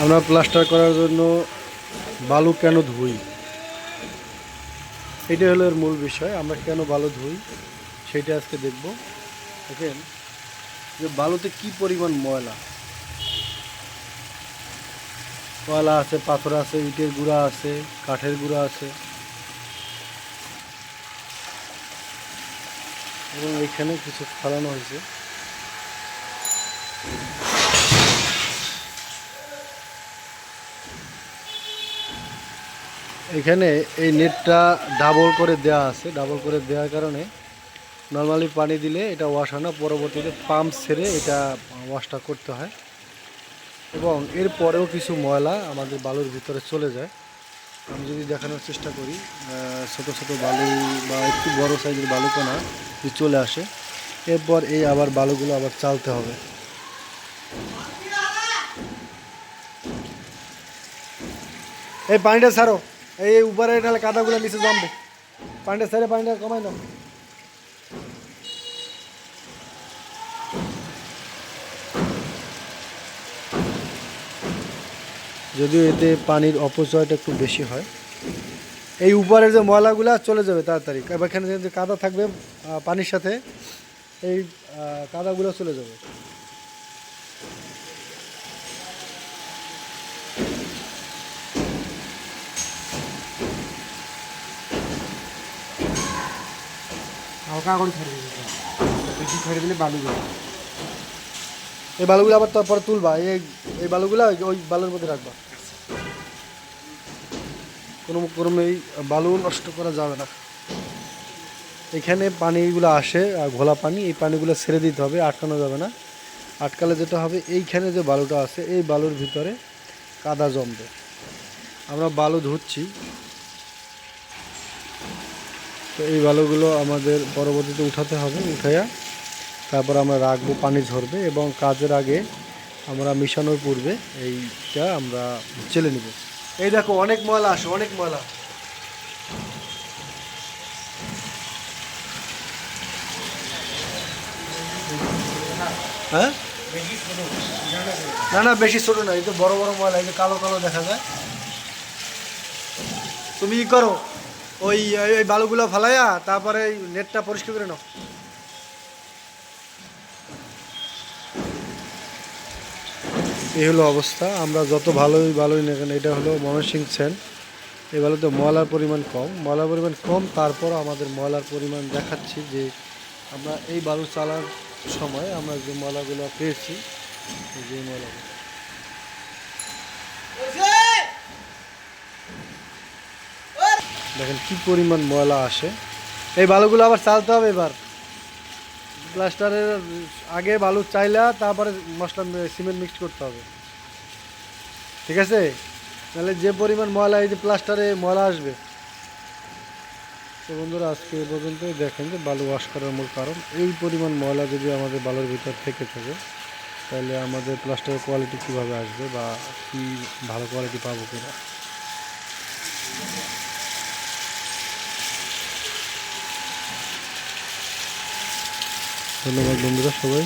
আমরা প্লাস্টার করার জন্য বালু কেন ধুই, এটা হলো এর মূল বিষয়। আমরা কেন বালু ধুই সেটা আজকে দেখব। দেখেন যে বালুতে কি পরিমাণ ময়লা ময়লা আছে, পাথর আছে, ইটের গুঁড়া আছে, কাঠের গুঁড়া আছে, এবং এইখানে কিছু ফালানো হয়েছে। এখানে এই নেটটা ডাবল করে দেওয়া আছে। ডাবল করে দেওয়ার কারণে নর্মালি পানি দিলে এটা ওয়াশ হয় না, পরবর্তীতে পাম্প ছেড়ে এটা ওয়াশটা করতে হয়, এবং এর পরেও কিছু ময়লা আমাদের বালুর ভিতরে চলে যায়। আমি যদি দেখানোর চেষ্টা করি, ছোট ছোট বালু বা একটু বড় সাইজের বালুকণা যদি চলে আসে, এরপর এই আবার বালুগুলো আবার চালতে হবে। এই পানিটা ছাড়ো, এই উপরে তাহলে কাদাগুলো নিচে জমবে। পানিটা ছেড়ে পানিটা কমাই দাও। যদিও এতে পানির অপচয়টা একটু বেশি হয়। এই উপরের যে ময়লাগুলো চলে যাবে তাড়াতাড়ি, এখানে যে কাদা থাকবে পানির সাথে, এই কাদাগুলো চলে যাবে। হালকা করে ছেড়ে দিতে, বেশি ছেড়ে দিলে বালু যাবে। এই বালুগুলো আবার তারপরে তুলবা, এই বালুগুলো ওই বালুর মধ্যে রাখবা। কোনো ক্রমেই বালু নষ্ট করা যাবে না। এখানে পানিগুলো আসে ঘোলা পানি, এই পানিগুলো ছেড়ে দিতে হবে, আটকানো যাবে না। আটকালে যেটা হবে, এইখানে যে বালুটা আছে এই বালুর ভিতরে কাদা জমবে। আমরা বালু ধুচ্ছি, তো এই বালুগুলো আমাদের পরবর্তীতে উঠাতে হবে। উঠাইয়া তারপর আমরা রাখবো, পানি ঝরবে, এবং কাজের আগে আমরা মিশানোর পূর্বে এইটা আমরা চেলে নিব। এই দেখো অনেক ময়লা আসে, অনেক ময়লা। হ্যাঁ, না না বেশি ছোট না, এই তো বড় বড় ময়লা, এই যে কালো কালো দেখা যায়। তুমি ই করো, ওই ওই বালুগুলো ফালাইয়া তারপরে এই নেটটা পরিষ্কার করে নাও। এই হলো অবস্থা। আমরা যত ভালোই বালুই না কেন, এটা হলো ময়মনসিংহ সেন্ট, এই বালুতে ময়লার পরিমাণ কম, ময়লার পরিমাণ কম, তারপর আমাদের ময়লার পরিমাণ দেখাচ্ছি যে আমরা এই বালু চালার সময় আমরা যে ময়লাগুলো পেয়েছি, যে ময়লাগুলো দেখেন কি পরিমাণ ময়লা আসে। এই বালুগুলো আবার চালতে হবে। এবার প্লাস্টারের আগে বালু চাইলা তারপরে মশলা সিমেন্ট মিক্স করতে হবে, ঠিক আছে? তাহলে যে পরিমাণ ময়লা, এই যে প্লাস্টারে ময়লা আসবে। তো বন্ধুরা, আজকে এ পর্যন্তই। দেখেন যে বালু ওয়াশ করার মূল কারণ এই পরিমাণ ময়লা যদি আমাদের বালুর ভিতর থেকে থাকে, তাহলে আমাদের প্লাস্টারের কোয়ালিটি কীভাবে আসবে, বা কি ভালো কোয়ালিটি পাবো কিনা। ধন্যবাদ বন্ধুরা সবাই।